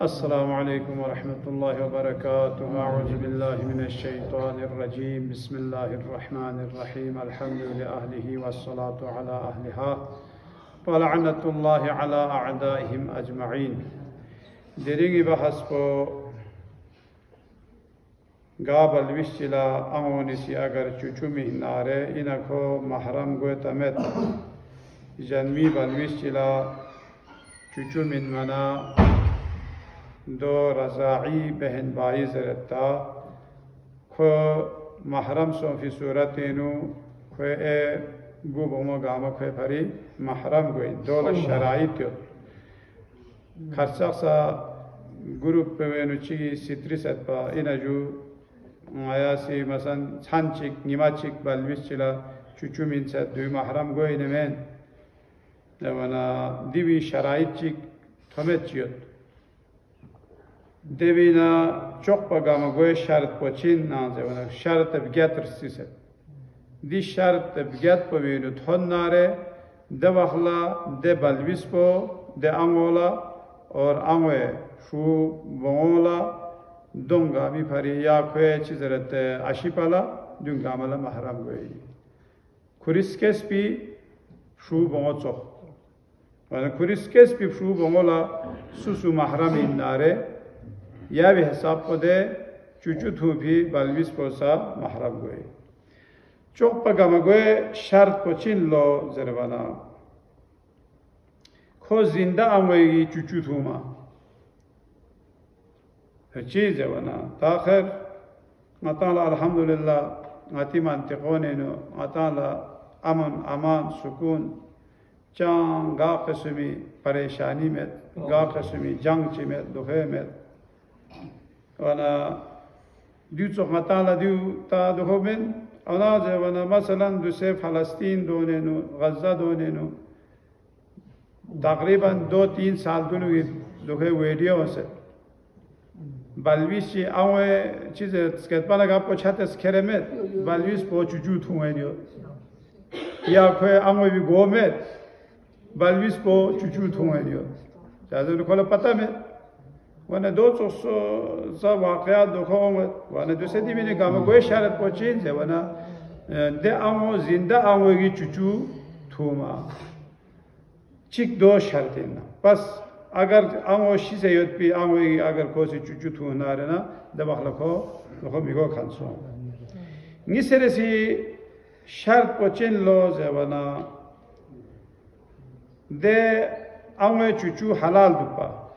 السلام عليكم ورحمة الله وبركاته. أعوذ بالله من الشيطان الرجيم. بسم الله الرحمن الرحيم. الحمد لأهله والصلاة على أهلها ولعنة الله على أعدائهم أجمعين. دريني بحسبو قابل وشلا أمونسي أگر چوچومي ناره إنكو محرم قوتمت جنمي بالوشلا چوچومين منا دو رضاعی بہن بائی زرتا خو محرم سو فی صورتینو خو گو بومو گاما خو پری محرم گوین دول شرایط یو خرچاقسا گروپ پوینو چی سیتری ست پا اینا جو آیاسی مثلا چند چیک نیما چیک بلویس چلا چوچو من ست دوی محرم گوین من وانا دیوی شرایط چیک تمت چیود دوینا çok bagama goy şart poçin nanze ona şart begetr siset di şart beget povinu thonnare de vakhla de balvispo de angola or amwe şu bongola donga mi pari ya khoye çizeret aşipala dungamala mahram goy kuriskes bi şu bongo çok wana kuriskes bi şu bongola susu mahram innare या भी हिसाब को दे चुचु थू भी बलविस पोसा महरम गोए चौक पगम गोए शर्त पोचिन लो जरवाना खो जिंदा आवेगी चुचु थू मा चीज है वना ताखिर अताला अल्हम्दुलिल्लाह आती मंतिकोने नो अताला अमन अमान सुकून चांग गा किस्मी परेशानी में गा किस्मी जंग ची में दुखे में وانا دیو چو خطالا دیو تا دهومن آنازه وانا مثلا دوسه فلسطین دونینو غزه دونینو تقریبا 2-3 سال دونوی دوه ویدیو هست بلویشی آوه چیز سکتبانا گاپو چهتس کرمت بلویش با چوچو تومینیو یا که آوه بی گومت بلویش با چوچو تومینیو جازه نکولا پتا مت وانا دو تصا واقعات دخومت وانا دوسه دیمینی گاما گوی شرط پوچین زه وانا ده آمو زنده آموگی چوچو توما چیک دو شرطین پس اگر آمو شیسه یود پی آموگی اگر کوسی چوچو تو ناره نا ده بخلا کو میگو کنسون نیسرسی شرط پوچین لو زه وانا ده آمو چوچو حلال دوپا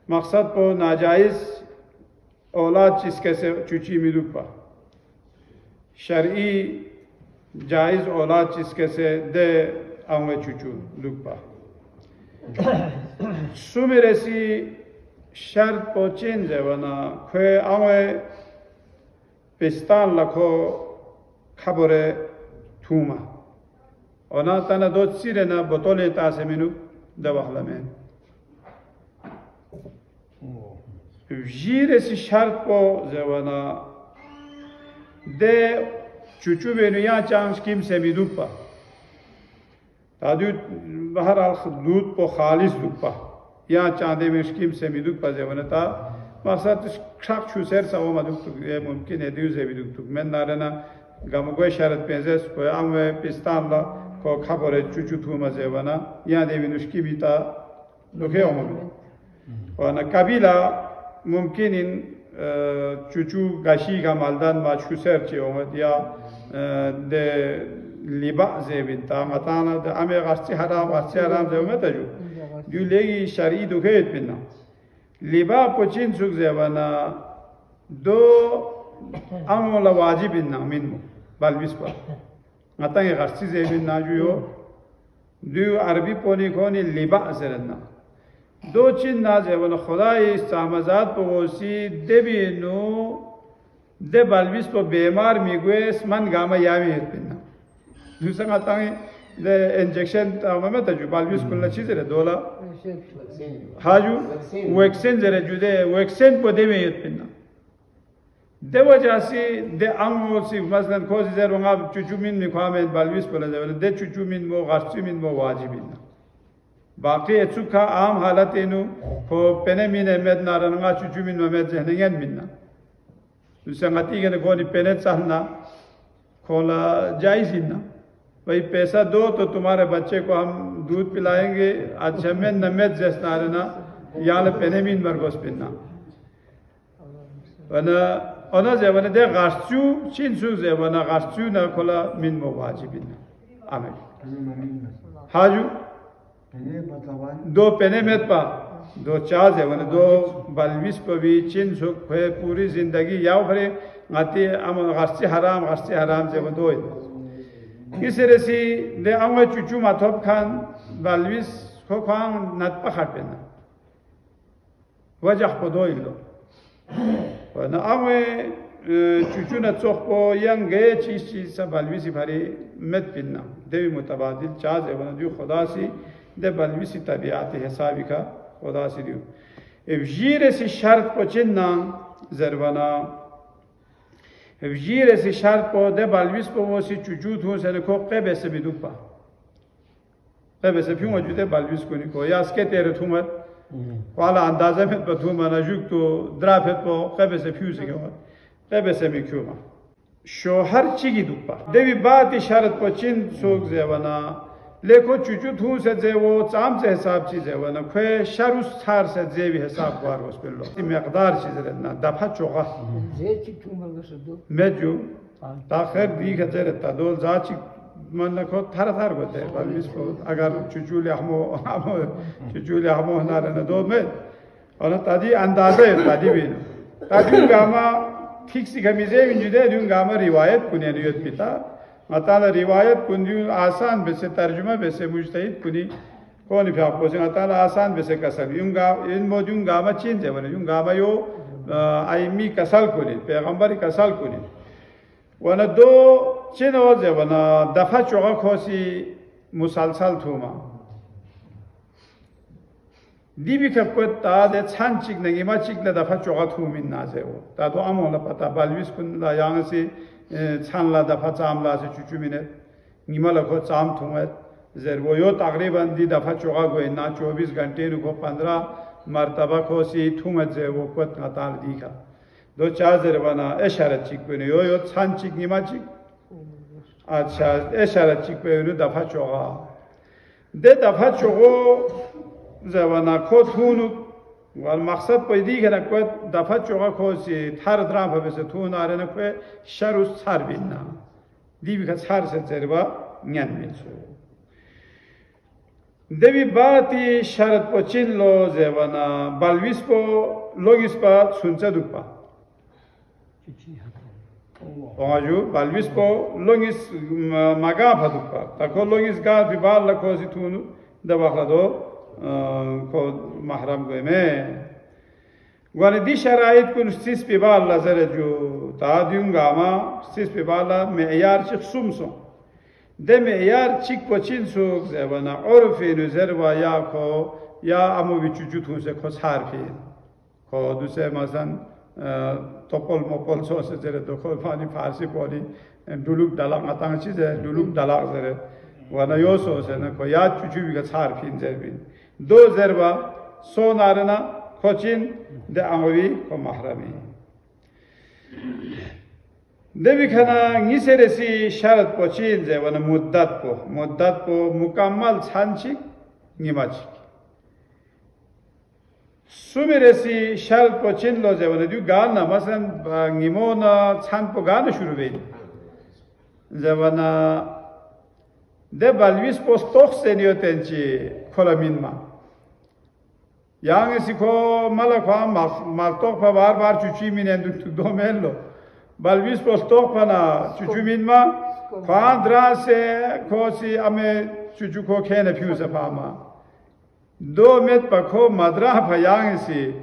مقصد پو ناجائز اولاد چیز کیسے چوچی می دوپا شرعی جائز اولاد چیز کیسے دے آموے چوچو دوپا سومی رسی شرط پو چین دے ونا کوئی آموے پستان لکھو خبره توما اونا تانا دوت سیره نا بطولی تاسه منو دے وخلمین جیرسی شرط کو زوانا ده چوچو بینو یا چانس کیم سے می دوپا تادو بہرحال دود کو خالص دوپا یا چاندے میں کیم سے می دوپا زوانا تا مقصد شاک چو سر سا وما دوپتو ممکن ہے دیو زی دوپتو من نارنا گامگوی شرط پینزس کو اموے پستان لا کو خبر چوچو توما زوانا یا دیوینوش کی بیتا دوکے اومو وانا قبیلہ ممکن این چوچو گشی کا مالدان ما چوسر چی اومد یا ده لیبا زیبین تا متانا ده امی غرسی حرام زیومد جو دیو لیگی شرعی دوکهید بینا لیبا پوچین سوک زیوانا دو امولا واجب بینا منمو بلویس با متانگی غرسی زیبین ناجو دیو عربی پونی کونی لیبا زرنا دو چین نازه ون خدای استعمازات پوسی دبینو ده بالویس پو بیمار میگویس من گاما یامی هست بینا دوسرا قطعی ده انجکشن تمامه تجو بالویس کلا چیز ره دولا هاجو وکسن زره جوده وکسن پو دمی هست بینا ده وجه سی ده امو سی مثلا کوزی زر ونگا چوچو من میخوامن بالویس پولا ده چوچو من مو غرسی من مو واجبینا باقی اتو کا عام حالت اینو کو پنه مین امد نارنگا چوچو مین ممد زهنگن میننا سنگتی کے کونی پنه چاہنا کھولا جائز ہی نا بھائی پیسہ دو تو تمہارے بچے کو ہم دودھ پلائیں گے اچھا میں نمت جیس نارنا یال پنه مین مرگوس پننا ona zevane de garsçu çin su zevane garsçu na kola min muvacibin amel haju do penemet pa do cha zevane do balvis pa vi çin su khe puri zindagi yav khare ngati am garsçi haram zevane do kisresi de amga chuchu matop khan balvis ko khan nat pa khatena wajh podoilo wana ame chuchuna tsokpo yang ge chi sa balvisi bhari met pinna devi mutabadil chaz wana ju khuda si de balvisi tabiat hisabi ka khuda si diu evjire si shart po chinna zarwana evjire si shart po de balvis po wo si chuchu thu se ko qebe se bidupa qebe se piu jude balvis ko ni ko yaske tere thumat والا اندازه met به تو مناجوک تو درافت با قبض فیوزی که قبض میکوما شوهر چیگی دوپا دوی بعد اشارت با چین سوک زیوانا لیکو چوچو تو سے زیو چام سے حساب چی زیوانا کوئی شروس تار سے زیوی حساب بار بس بلو مقدار چیز رہنا دفع چوغا زیچی تو ملگس دو میجو تاخر دیگه رہتا دول زاچی من نکو تھر گوتے بالویس کو اگر چچولی همو نارن دو میں اور تادی اندازه تادی بین تادی گاما فکسی کمیزه اینجوده دیون گاما روایت کنی نیت بیتا مثلا روایت کنی آسان بسه ترجمه بسه مجتهد کنی کونی فیاق بسه مثلا آسان بسه کسل این موجون گاما چین زبانه یون گاما یو ایمی کسل کنی پیغمبری کسل کنی وانا دو چین آوازه وانا دفع چوغا خوصی مسلسل توما دی بی که کود تا ده چند چیک نگی ما چیک دفع چوغا تومین نازه و تا دو امولا پتا بالویس کن لا یانسی چند لا دفع چام لا سی چوچو مینه نیما لکو چام تومد زربو یو تقریبا دی دفع چوغا گوی نا 24 گھنٹے نو کو 15 مرتبہ خوصی تومد زه و کود نتال دیکھا دو چار زربانا اشارت چیک بینه یو چند چیک نیما چیک अच्छा اشاره چیک به اون دفعه چوغا ده دفعه چوغو زبانا کتونو وال مقصد پیدی که نکوت دفعه چوغا کوسی تر درام بسه تون آره نکوه شروع سر بینا دی بیکه سر سربا نیان میشو دوی باتی شرط پچین لو زبانا بالویس پو لوگیس پا سونچه دوپا Pongaju balvis po longis maga padupa tako longis ga bibal la kozi tunu da bakhlado ko mahram goime wani di sharait kun sis bibal la zaraju taadiun gama sis bibal la me'yar chik sumso de me'yar chik pochin su zebana urfi nuzerwa ya ko ya amu bichuchu tun se ko sarfi ko duse masan topol mopol sose zere to ko fani farsi poli duluk dalak atang chi ze duluk dalak zere wana yo sose na ko ya chuchu bi ga char pin zerbin do zerba so narana kochin de amavi ko mahrami devi khana ngiseresi sharat pochin ze wana muddat po mukammal chanchi ngimachi सुमेरेसी शल पचिन लो जेवने दिउ गाना मसलन निमोना छान पो गाना शुरू वे जेवना de balvis postok senior tenchi kolaminma yang si ko mala kwa maltok pa bar chuchi minen du domello balvis postok pana chuchu minma kwa dra se ko si ame chuchu ko khene phiuse pama 2 met pa ko madra pa yang si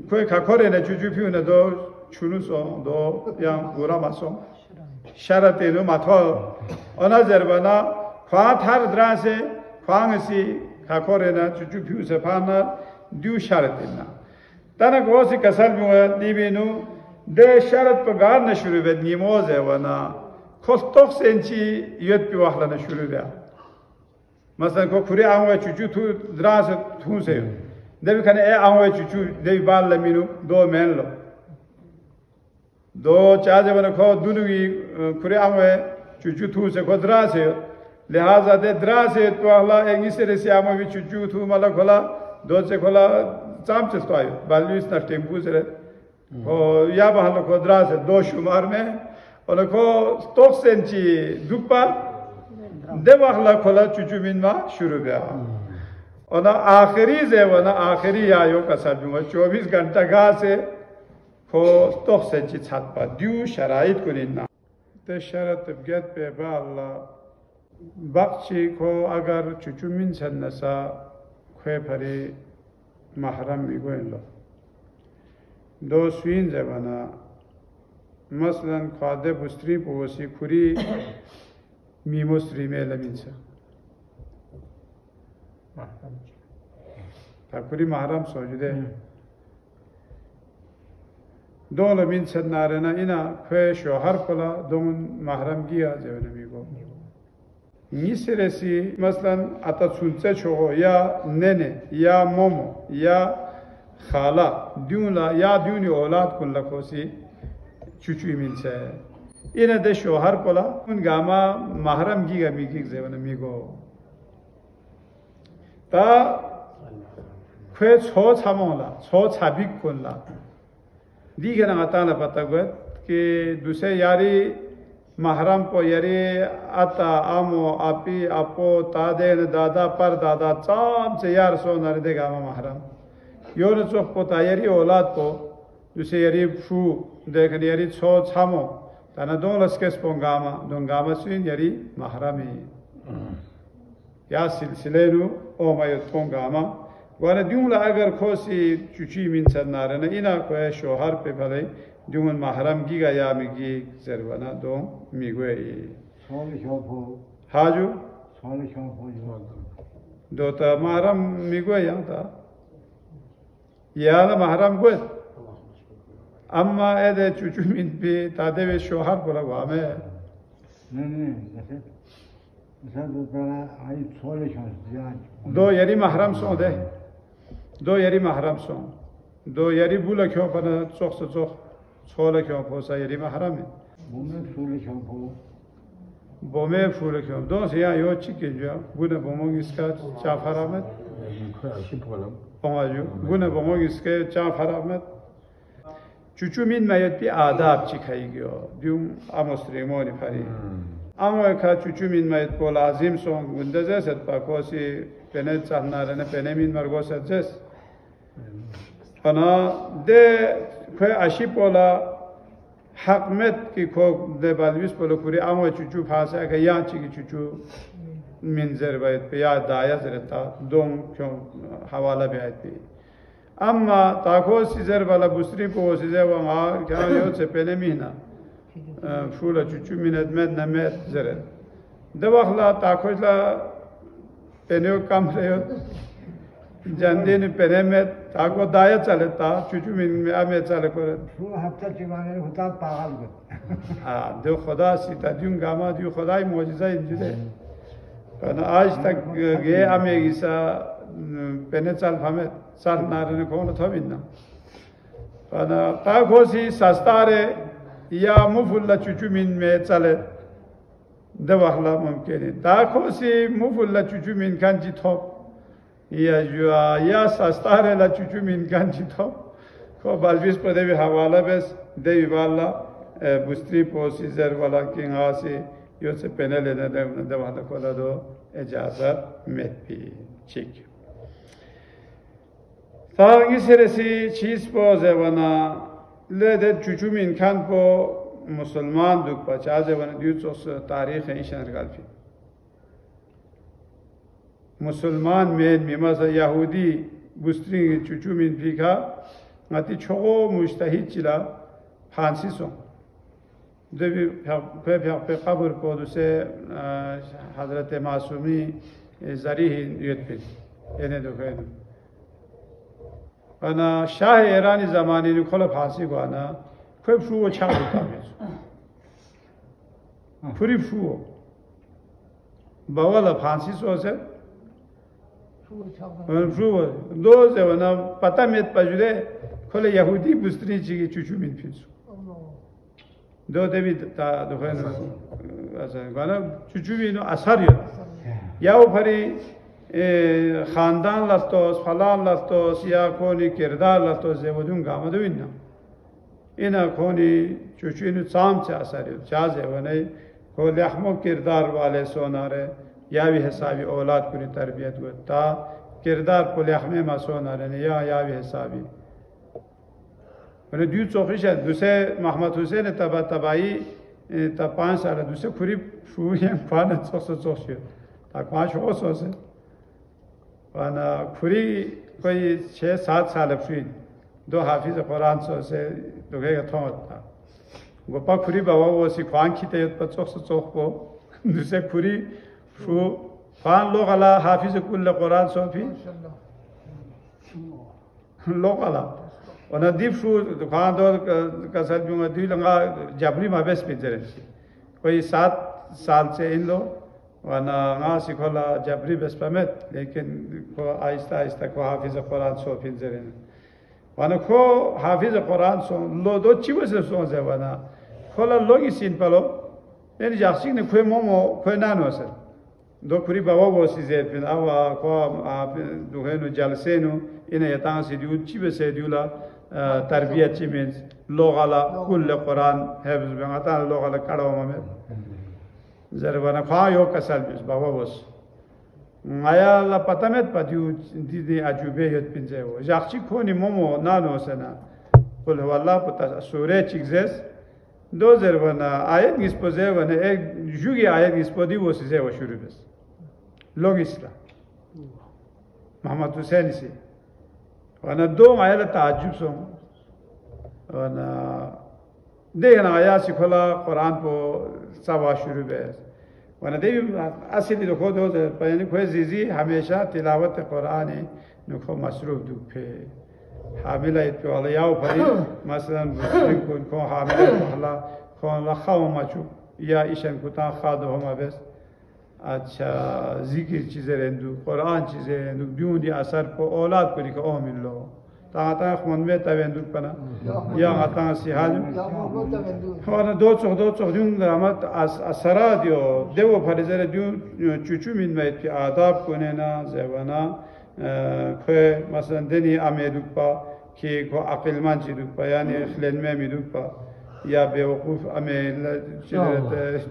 ko khakore ne chuchu phiu ne do chunu so do yang gura maso sharate no matho ona zerbana kwa thar dra se kwang si khakore na chuchu phiu se phana du sharate na tana go si kasal mu dibinu de sharat pa gar na shuru ved nimoze wana kostok senchi yet pi wahla na shuru da مثلا کو کوری آموه چوچو تو دراز تو سه دبی کنه ای آموه چوچو دبی بال لمینو دو منلو دو چازه بنا کو دونوی کوری آموه چوچو تو سه کو درازه لحاظا ده درازه تو الله انگلیسی رسی آموه چوچو تو مالا کلا دو سه کلا چام چستو آیو بالیوس نشتیم پوزره کو یا بحال کو درازه دو شمار में और को स्टॉक सेंची दुपा देवाखला खोला चुचुमिन मा शुरू गया और आखिरी जे वना आखिरी आयो का साबुआ 24 घंटा गा से को स्टॉक सेंची छात पा दू शराइत को निना ते शरत बगत पे बा अल्लाह बख्शी को अगर चुचुमिन सन्नसा खे फरी महरम मिगोइन लो दो स्वीन जे वना مثلا خواده بستری پوسی کوری میموستری میلمینسا تا کوری محرم سوجده دول من سد نارنا اینا که شوهر کلا دومن محرم گیا جوانه میگو نیسرسی مثلا اتا سونچه چوغو یا ننه یا مومو یا خالا دیولا یا دیونی اولاد کن لکوسی چوچوی میلسه اینا ده شوهر کلا اون گاما محرم گیگا میگیگ زیونه میگو تا که چو چمولا چو چابیک کنلا دیگه نگاتانا پتا گوید که دوسه یاری محرم کو یاری آتا آمو آپی آپو تادین دادا پر دادا چام چه یار سو نرده گاما محرم یون چوخ پتا یاری اولاد کو دوسه یاری شو देखने यारी छो छामो तना दो लस्केस पोंगामा सुइन यारी महरमी या सिलसिले नु ओ माय पोंगामा वाने दुला अगर खोसी चुची मिन सनारे न इना को शोहर पे भले दुमन महरम गिगा या मिगी जरवाना दो मिगवे सोले शोफो हाजू सोले शोफो दो ता महरम मिगवे या ता या महरम को اما ایده چوچو مین بی تاده به شوهر کلا وامه نه مثلا دوتره ای چولشون زیاد دو یاری محرم سون ده دو یاری محرم سون دو یاری بولا کیو پنا چوخ چوخ چولا کیو پوسا یاری محرمه بومه چولشون پو بومه فول کیو دو سیا یو چی کیجا بونه بومون اسکا چا فرامت پوماجو بونه بومون اسکا چا فرامت چوچو مین میاد بی آداب چی خیلیو دیوم آموستریمونی پری اما که چوچو مین میاد با لازم سون گندزه ست پاکوسی پنه چهنارنه پنه مین مرگوست جس انا ده که اشی پولا حکمت کی کو ده بالویس پولو کوری اما چوچو پاسه که یا چی کی چوچو منظر باید به یا دایا زرتا دوم کیون حواله بیاید بی اما تاکو سیزر بالا بستری کو سیزر و ما کان یو چه پنه مینا فولا چوچو مینت مد نمت زرد دواخلا تاکولا پنیو کم ریو جندین پنه مت تاکو دایا چلتا چوچو مین می آمه چله کرد شو هفته چیمانه ہوتا پاگل بود دو خدا سیتا دیون گاما دیو خدای معجزه اینجوره انا آج تک گه آمه گیسا پنه چل فهمت چل نارنه کونه تا بینا انا تاکوسی سستاره یا مفولا چوچو مین می چله دواخلا ممکنه تاکوسی مفولا چوچو مین کنجی توپ یا سستاره لا چوچو مین کنجی توپ کو بالویس پده به حواله بس دیوی والا بستری پوسی زر والا کینگاسی یو سے پنل نه دواخلا کولا دو اجازت مت بی چیک تا انگلیسی چیز پو زبانا لده چوچو مین کن پو مسلمان دوک پچا زبانا دیو چوس تاریخ ایشان رگالفی مسلمان مین میمازا یهودی بسترین چوچو مین پیکا نتی چوغو مجتهید چلا پانسی سون دوی په قبر کو دوسه حضرت معصومی زریح یوت پی اینه دو کنه انا شاه ایرانی زمانی نکول پاسی گوانا کوب شو و چاق دوتامیز پوری شو باوالا پانسی سوزه شو دو زوانا پتا میت پجوده کل یهودی بستری چیگی چوچو مین فیلسو دو دوید تا دخوین اصلا چوچو مینو اثر یاد یا او پری خاندان لستوس فلان لستوس یا کونی کردار لستوس زیودون گامه دوین نم اینا کونی چوچو اینو سام چه اثر یاد چه زیونه کو لحمو کردار والے سوناره یاوی حسابی اولاد کنی تربیت گو تا کردار کو لحمه ما سوناره نه یا یاوی حسابی دیو چوخیش دوسه محمد حسین تبایی تا 5 سال دوسه کوری شو یم فان چوخ شد تا 5 سوسه وانا کوری کوئی 6 7 سال شد دو حافظ قرآن سوسه دوگه تمام تا گپا کوری بابا وسی خوان کیته پا چوخ کو دوسه کوری شو فان لوغلا حافظ کل قرآن سوفی لوغلا اونا دیپ شو خوان دو کسل بیونگا دیو لنگا جبری مابس پیجرن کوئی 7 سال سے ان لو وانا غا سکولا جبری بس پمت لیکن کو آہستہ آہستہ کو حافظ قرآن سو پیجرن وانا کو حافظ قرآن سو لو دو چی وسه سو زه وانا کولا لوگی سین پلو یعنی جاکسیک نه کوئی مومو کوئی نانو سر دو کوری بابا وسی زید پن اوا کو دوهنو جلسینو اینا یتان سی دیو چی بسه دیولا تربیت چی مینز لغلا کل قرآن حفظ بین اتان لغلا کڑا ومه زربانا خواه یو کسل بیس بابا وس آیا لا پتمت پا دیو دیدی عجوبه یت پینزه و جاکچی کونی مومو نانو سنا قل هو الله پتا سوره چیگزیس دو زربانا آیت گیسپوزه ونه ایک جوگی آیت گیسپودی وسیزه و شروع بس لوگ اسلام محمد حسین سی وانا دو آیت تعجب سو وانا دیگه آیات سکولا قرآن پو سوا شروع بس وانا دیگه اصلی دو خود ہوتا ہے یعنی کوئی زیزی ہمیشہ تلاوت قرآن نکو مصروف دو پہ حاملہ اتپی والا یاو پری مثلا بسرین کن کون حاملہ اتپی کون لخاو مچو یا ایشن کتان خادو ہما بس اچھا ذکر چیزیں رہندو قرآن چیزیں رہندو دیون دی اثر پو اولاد پری که اومن لو تا خون میں تاویندو پنا یا تا سیحاج وانا دو چوخ دیون درامت اثرا دیو پریزر دیون چوچو من مید پی آداب کنه نا زیوانا که مثلا دنی امیدوک پا که کو عقل من چیدوک پا یعنی خلن میں میدوک پا یا بیوقوف امید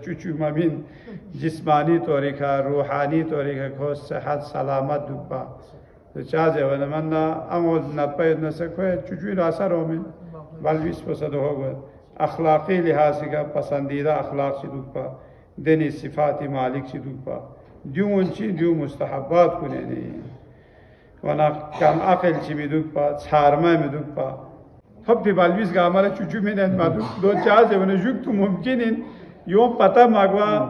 چوچو ممین جسمانی طوری که روحانی طوری که کو صحت سلامت دوک پا چازه و من امود نپاید نسکوه چوچوی اثر اومن بلویس پسد ہوگا اخلاقی لحاظی کا پسندیدہ اخلاق سی دوک پا دنی صفاتی مالک سی دوک پا دیون چی دیو مستحبات کنے نہیں ونا کم عقل چی می دوک پا چھارمہ می دوک پا خب پی بلویس کا عمل چوچو میں نہیں مادوک دو چازه و نجوک تو ممکنین یوم پتا مگوا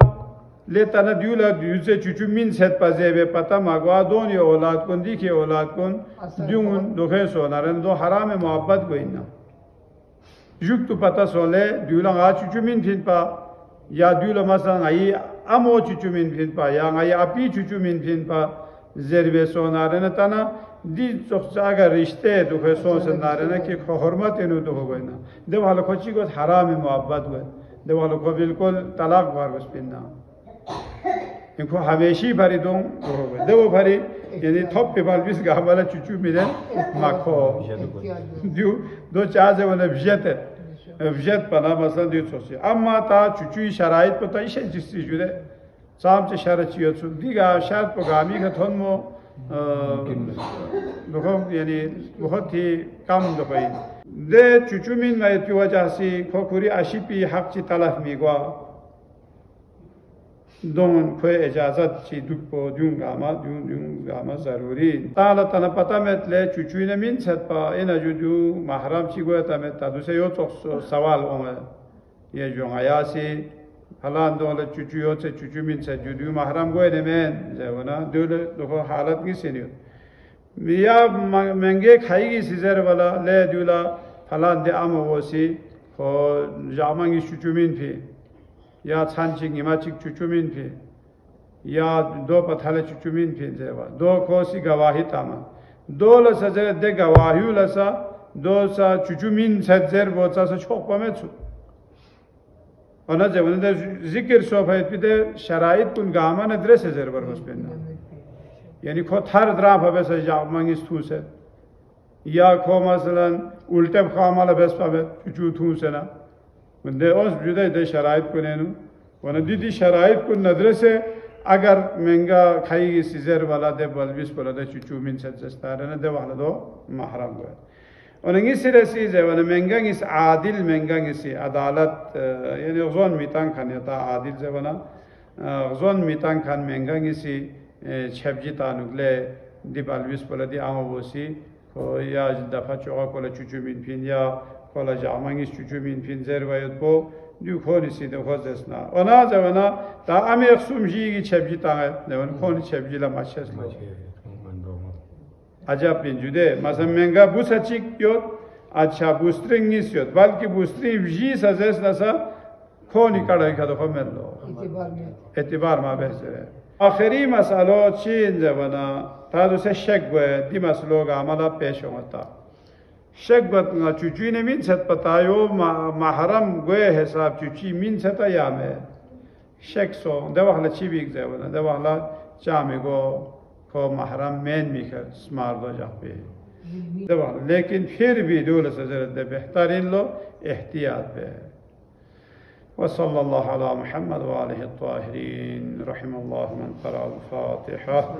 لیتانا دیولا دیوزه چوچو مین ست پزه به پتا مگوا دون یا اولاد کن دی که اولاد کن دیون دوخه سونارن دو حرام محبت گوین نا جوک تو پتا سوله دیولا غا چوچو مین پین پا یا دیولا مثلا غایی امو چوچو مین پین پا یا غایی اپی چوچو مین پین پا زربه سونارن تانا دی چوخچا اگر رشته دوخه سون سنارن که حرمت اینو دوخه گوین نا دو حالا کچی گوید حرام محبت گوید دو حالا کو بالکل طلاق بار بس پین نا इनको हमेशी भरी दूँ दो भरी यानी थोप पे बाल बीस गाँव वाला चुचू मिले माखो दो चार से वाले विजत पना मसलन दियो सोचे अम्मा ता चुचू शराइत पता इसे जिससे जुड़े साम से शराइत चियो सुन दिगा शायद प्रोग्रामी का थोन मो दुखों यानी बहुत ही कम दुखाई दे चुचू मिन में इतनी वजह से खोखुरी आशिपी हक ची तलाफ मिगवा دون کوئی اجازت چی دوک پا دیون گاما ضروری تالا تانا پتا میتله چوچوی نمین ست پا اینا جو دیو محرم چی گویا تا میتا دوسه یو چوخ سوال اومد یه جون آیاسی حالان دوله چوچوی چه چوچوی مین ست جو دیو محرم گویا نمین زیوانا دوله دو حالت گیسی نیو یا منگه خواهی گیسی زیر والا لی دیولا حالان دی اما وسی خو جامنگی چوچوی مین پی یا چانچینگ ایماچیک چوچومین پی یا دو پتھل چچومین پینزه و دو کوسی گواهی تاما دو لسا زر ده گواهیو لسا دو سا چچومین ست زر بوچا سا چوک پامت سو ona zaman da zikir sohbet bir de şerait kun gaman adres ezer var hospinna. Yani ko thar dra bhabe se jamangis thuse. Ya ko masalan ulte khamala bes pabe chu thuse na. Bende os juda de şerait kunenu. Ona didi şerait kun adrese agar menga khai sizer wala de balbis wala de chu min sajstara de wala do mahram go. Onun sırası da var mengangis adil mengangisi adalet yani uzun mitan kan ya da adil zevana uzun mitan kan mengangisi çevci tanukle dibalvis poladi amabosi ko ya dafa çoğa kola çuçu min pin ya kola jamangis çuçu min pin zervayet bu dükonisi de hozesna ona zevana da ameksumji çevci tanı ne onu konu çevciyle maçeslo acayip bir cüde. Mesela menga bu saçık yok, अच्छा bustring nis yok. Belki bustring vji sazes nasa koni kadar kadar komello. etibar ma behzere. Ahiri masalo çin zevana ta duse şek bu di masalo gamala peş olmata. Şek bat nga çuçu ne min set patayo mahram bu hesap çuçu min seta yame. Şek so devahla çivik zevana devahla cami go को महरम मेन मिखर स्मार दो जापे दबा लेकिन फिर भी दूर से जरूरत है बेहतरीन लो एहतियात पे वसल्लल्लाहु अला मुहम्मद व आलिहि الطاهرين رحم الله من قرأ الفاتحة